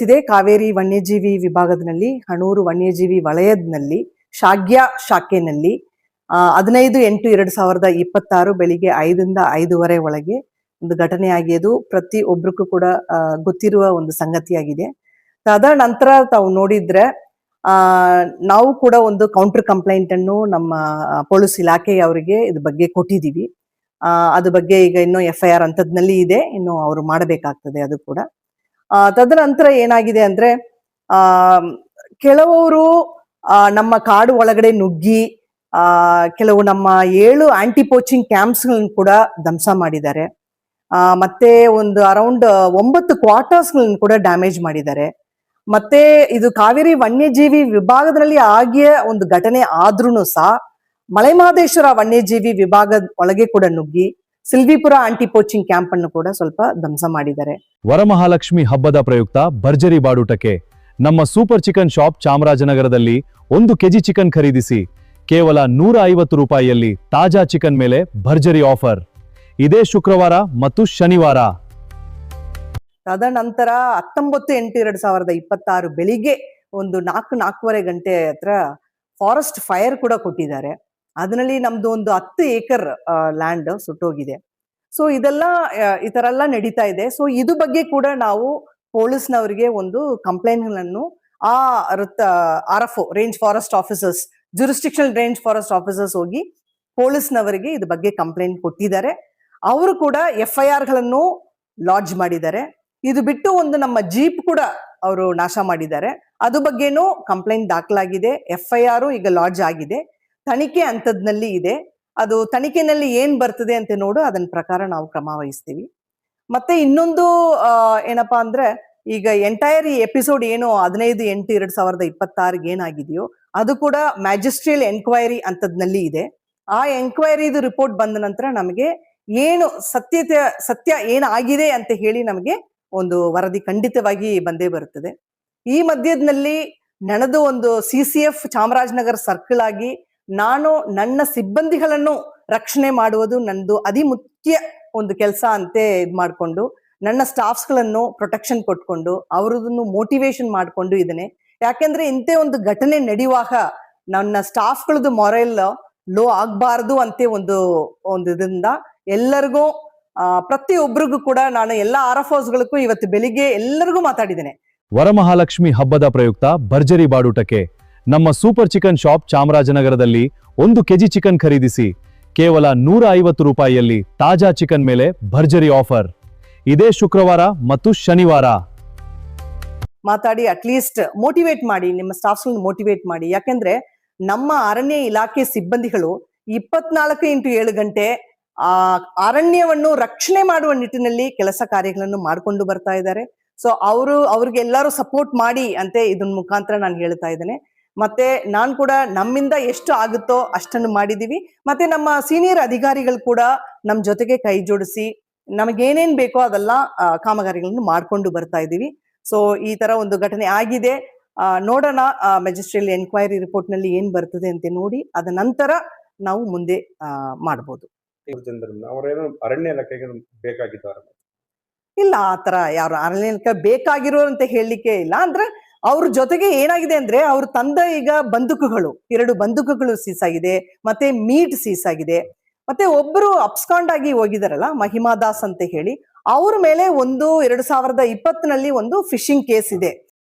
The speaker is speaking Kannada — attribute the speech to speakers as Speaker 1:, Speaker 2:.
Speaker 1: ಗೊತ್ತಿದೆ, ಕಾವೇರಿ ವನ್ಯಜೀವಿ ವಿಭಾಗದಲ್ಲಿ ಹಣೂರು ವನ್ಯಜೀವಿ ವಲಯದಲ್ಲಿ ಶಾಗ್ಯ ಶಾಖೆನಲ್ಲಿ 15/8/2026 ಬೆಳಿಗ್ಗೆ 5ರಿಂದ 5:30 ಒಳಗೆ ಒಂದು ಘಟನೆ ಆಗಿದ್ದು ಪ್ರತಿ ಒಬ್ರಿಗೂ ಕೂಡ ಗೊತ್ತಿರುವ ಒಂದು ಸಂಗತಿಯಾಗಿದೆ. ತದನಂತರ ತಾವು ನೋಡಿದ್ರೆ ನಾವು ಕೂಡ ಒಂದು ಕೌಂಟರ್ ಕಂಪ್ಲೇಂಟ್ ಅನ್ನು ನಮ್ಮ ಪೊಲೀಸ್ ಇಲಾಖೆಯವರಿಗೆ ಇದ್ರ ಬಗ್ಗೆ ಕೊಟ್ಟಿದ್ದೀವಿ. ಅದ್ರ ಬಗ್ಗೆ ಈಗ ಇನ್ನೂ FIR ಅಂತದ್ನಲ್ಲಿ ಇದೆ, ಇನ್ನು ಅವರು ಮಾಡಬೇಕಾಗ್ತದೆ ಅದು ಕೂಡ. ತದನಂತರ ಏನಾಗಿದೆ ಅಂದ್ರೆ ಕೆಲವರು ನಮ್ಮ ಕಾಡು ಒಳಗಡೆ ನುಗ್ಗಿ ಕೆಲವು ನಮ್ಮ 7 ಆಂಟಿ ಪೋಚಿಂಗ್ ಕ್ಯಾಂಪ್ಸ್ ಗಳನ್ನು ಕೂಡ ಧ್ವಂಸ ಮಾಡಿದ್ದಾರೆ. ಮತ್ತೆ ಒಂದು ಅರೌಂಡ್ 9 ಕ್ವಾರ್ಟರ್ಸ್ ಗಳನ್ನು ಕೂಡ ಡ್ಯಾಮೇಜ್ ಮಾಡಿದ್ದಾರೆ. ಮತ್ತೆ ಇದು ಕಾವೇರಿ ವನ್ಯಜೀವಿ ವಿಭಾಗದಲ್ಲಿ ಆಗಿಯ ಒಂದು ಘಟನೆ ಆದ್ರೂ ಸಹ ಮಲೆಮಹದೇಶ್ವರ ವನ್ಯಜೀವಿ ವಿಭಾಗದ ಒಳಗೆ ಕೂಡ ನುಗ್ಗಿ ಸಿಲ್ವಿಪುರ ಆಂಟಿ ಪೋಚಿಂಗ್ ಕ್ಯಾಂಪ್ ಅನ್ನು ಕೂಡ ಸ್ವಲ್ಪ ಧ್ವಂಸ ಮಾಡಿದ್ದಾರೆ.
Speaker 2: ವರಮಹಾಲಕ್ಷ್ಮಿ ಹಬ್ಬದ ಪ್ರಯುಕ್ತ ಭರ್ಜರಿ ಬಾಡೂಟಕ್ಕೆ ನಮ್ಮ ಸೂಪರ್ ಚಿಕನ್ ಶಾಪ್ ಚಾಮರಾಜನಗರದಲ್ಲಿ 1 ಕೆಜಿ ಚಿಕನ್ ಖರೀದಿಸಿ ಕೇವಲ 150 ರೂಪಾಯಿಯಲ್ಲಿ ತಾಜಾ ಚಿಕನ್ ಮೇಲೆ ಭರ್ಜರಿ ಆಫರ್. ಇದೇ ಶುಕ್ರವಾರ ಮತ್ತು ಶನಿವಾರ.
Speaker 1: ತದನಂತರ 19/8/2026 ಬೆಳಿಗ್ಗೆ ಒಂದು 4-4:15 ಗಂಟೆ ಹತ್ರ ಫಾರೆಸ್ಟ್ ಫೈರ್ ಕೂಡ ಕೊಟ್ಟಿದ್ದಾರೆ. ಅದರಲ್ಲಿ ನಮ್ದು ಒಂದು 10 ಏಕರ್ ಲ್ಯಾಂಡ್ ಸುಟ್ಟೋಗಿದೆ. ಸೊ ಇದೆಲ್ಲ ಈ ತರ ಎಲ್ಲ ನಡೀತಾ ಇದೆ. ಸೊ ಇದು ಬಗ್ಗೆ ಕೂಡ ನಾವು ಪೊಲೀಸ್ನವರಿಗೆ ಒಂದು ಕಂಪ್ಲೇಂಟ್ ಗಳನ್ನು RFO range forest officers, jurisdictional range forest officers ಹೋಗಿ ಪೊಲೀಸ್ನವರಿಗೆ ಇದ್ರ ಬಗ್ಗೆ ಕಂಪ್ಲೇಂಟ್ ಕೊಟ್ಟಿದ್ದಾರೆ. ಅವರು ಕೂಡ FIR ಗಳನ್ನು ಲಾಡ್ಜ್ ಮಾಡಿದ್ದಾರೆ. ಇದು ಬಿಟ್ಟು ಒಂದು ನಮ್ಮ ಜೀಪ್ ಕೂಡ ಅವರು ನಾಶ ಮಾಡಿದ್ದಾರೆ. ಅದ್ರ ಬಗ್ಗೆನೂ ಕಂಪ್ಲೇಂಟ್ ದಾಖಲಾಗಿದೆ. FIR ಈಗ ಲಾಡ್ಜ್ ಆಗಿದೆ, ತನಿಖೆ ಹಂತದಲ್ಲಿ ಇದೆ. ಅದು ತನಿಖೆನಲ್ಲಿ ಏನ್ ಬರ್ತದೆ ಅಂತ ನೋಡು, ಅದನ್ನ ಪ್ರಕಾರ ನಾವು ಕ್ರಮ ವಹಿಸ್ತೀವಿ. ಮತ್ತೆ ಇನ್ನೊಂದು ಏನಪ್ಪಾ ಅಂದ್ರೆ, ಈಗ ಎಂಟೈರ್ ಈ ಎಪಿಸೋಡ್ ಏನು 15/8/2026 ಏನಾಗಿದೆಯೋ ಅದು ಕೂಡ ಮ್ಯಾಜಿಸ್ಟ್ರಿಯಲ್ ಎನ್ಕ್ವೈರಿ ಹಂತದಲ್ಲಿ ಇದೆ. ಆ ಎನ್ಕ್ವೈರಿದು ರಿಪೋರ್ಟ್ ಬಂದ ನಂತರ ನಮಗೆ ಏನು ಸತ್ಯ ಏನಾಗಿದೆ ಅಂತ ಹೇಳಿ ನಮಗೆ ಒಂದು ವರದಿ ಖಂಡಿತವಾಗಿ ಬಂದೇ ಬರುತ್ತದೆ. ಈ ಮಧ್ಯದಲ್ಲಿ ನಡೆದು ಒಂದು CCF ಚಾಮರಾಜನಗರ ಸರ್ಕಲ್ ಆಗಿ ನಾನು ನನ್ನ ಸಿಬ್ಬಂದಿಗಳನ್ನು ರಕ್ಷಣೆ ಮಾಡುವುದು ನಂದು ಅತಿ ಮುಖ್ಯ ಒಂದು ಕೆಲಸ ಅಂತೆ ಇದು ಮಾಡಿಕೊಂಡು ನನ್ನ ಸ್ಟಾಫ್ಸ್ಗಳನ್ನು ಪ್ರೊಟೆಕ್ಷನ್ ಕೊಟ್ಕೊಂಡು ಅವರದನ್ನು ಮೋಟಿವೇಶನ್ ಮಾಡಿಕೊಂಡು ಇದ್ದೇನೆ. ಯಾಕೆಂದ್ರೆ ಇಂಥ ಒಂದು ಘಟನೆ ನಡೆಯುವಾಗ ನನ್ನ ಸ್ಟಾಫ್ಗಳದ್ದು ಮೊರಲ್ ಲೋ ಆಗಬಾರ್ದು ಅಂತ ಒಂದು ಇದರಿಂದ ಎಲ್ಲರಿಗೂ ಪ್ರತಿಯೊಬ್ಬರಿಗೂ ಕೂಡ ನಾನು ಎಲ್ಲ RFOsಗಳಿಗೂ ಇವತ್ತು ಬೆಳಿಗ್ಗೆ ಎಲ್ಲರಿಗೂ ಮಾತಾಡಿದ್ದೇನೆ.
Speaker 2: ವರಮಹಾಲಕ್ಷ್ಮಿ ಹಬ್ಬದ ಪ್ರಯುಕ್ತ ಭರ್ಜರಿ ಬಾಡೂಟಕ್ಕೆ ನಮ್ಮ ಸೂಪರ್ ಚಿಕನ್ ಶಾಪ್ ಚಾಮರಾಜನಗರದಲ್ಲಿ 1 ಕೆಜಿ ಚಿಕನ್ ಖರೀದಿಸಿ ಕೇವಲ 150 ರೂಪಾಯಿಯಲ್ಲಿ ತಾಜಾ ಚಿಕನ್ ಮೇಲೆ ಭರ್ಜರಿ ಆಫರ್. ಇದೇ ಶುಕ್ರವಾರ ಮತ್ತು ಶನಿವಾರ.
Speaker 1: ಮಾತಾಡಿ ಅಟ್ಲೀಸ್ಟ್ ಮೋಟಿವೇಟ್ ಮಾಡಿ, ನಿಮ್ಮ ಸ್ಟಾಫ್ಸ್ ಮೋಟಿವೇಟ್ ಮಾಡಿ. ಯಾಕೆಂದ್ರೆ ನಮ್ಮ ಅರಣ್ಯ ಇಲಾಖೆ ಸಿಬ್ಬಂದಿಗಳು 24x7 ಗಂಟೆ ಅರಣ್ಯವನ್ನು ರಕ್ಷಣೆ ಮಾಡುವ ನಿಟ್ಟಿನಲ್ಲಿ ಕೆಲಸ ಕಾರ್ಯಗಳನ್ನು ಮಾಡಿಕೊಂಡು ಬರ್ತಾ ಇದ್ದಾರೆ. ಸೊ ಅವ್ರಿಗೆಲ್ಲರೂ ಸಪೋರ್ಟ್ ಮಾಡಿ ಅಂತ ಇದನ್ನ ಮುಖಾಂತರ ನಾನು ಹೇಳ್ತಾ ಇದ್ದೇನೆ. ಮತ್ತೆ ನಾನು ಕೂಡ ನಮ್ಮಿಂದ ಎಷ್ಟು ಆಗುತ್ತೋ ಅಷ್ಟನ್ನು ಮಾಡಿದೀವಿ. ಮತ್ತೆ ನಮ್ಮ ಸೀನಿಯರ್ ಅಧಿಕಾರಿಗಳು ಕೂಡ ನಮ್ಮ ಜೊತೆಗೆ ಕೈ ಜೋಡಿಸಿ ನಮಗೇನೇನ್ ಬೇಕೋ ಅದೆಲ್ಲ ಕಾಮಗಾರಿಗಳನ್ನು ಮಾಡ್ಕೊಂಡು ಬರ್ತಾ ಇದ್ದೀವಿ. ಸೊ ಈ ತರ ಒಂದು ಘಟನೆ ಆಗಿದೆ. ನೋಡೋಣ ಮ್ಯಾಜಿಸ್ಟ್ರಿಯಲ್ ಎನ್ಕ್ವೈರಿ ರಿಪೋರ್ಟ್ ನಲ್ಲಿ ಏನ್ ಬರ್ತದೆ ಅಂತ ನೋಡಿ ಅದ ನಂತರ ನಾವು ಮುಂದೆ ಮಾಡಬಹುದು.
Speaker 3: ಅರಣ್ಯ ಇಲಾಖೆಗೆ ಬೇಕಾಗಿದ್ದಾರೆ
Speaker 1: ಇಲ್ಲ, ಆತರ ಯಾರು ಅರಣ್ಯ ಇಲಾಖೆ ಬೇಕಾಗಿರೋ ಅಂತ ಹೇಳಲಿಕ್ಕೆ ಇಲ್ಲ. ಅಂದ್ರೆ ಅವ್ರ ಜೊತೆಗೆ ಏನಾಗಿದೆ ಅಂದ್ರೆ ಅವ್ರ ತಂದ ಈಗ ಬಂದೂಕುಗಳು 2 ಬಂದೂಕುಗಳು ಸೀಸ್ ಆಗಿದೆ, ಮತ್ತೆ ಮೀಟ್ ಸೀಸ್ ಆಗಿದೆ. ಮತ್ತೆ ಒಬ್ಬರು ಅಬ್ಸ್ಕಾಂಡ್ ಆಗಿ ಹೋಗಿದಾರಲ್ಲ ಮಹಿಮಾ ದಾಸ್ ಅಂತ ಹೇಳಿ, ಅವ್ರ ಮೇಲೆ 2020 ಒಂದು ಫಿಶಿಂಗ್ ಕೇಸ್ ಇದೆ.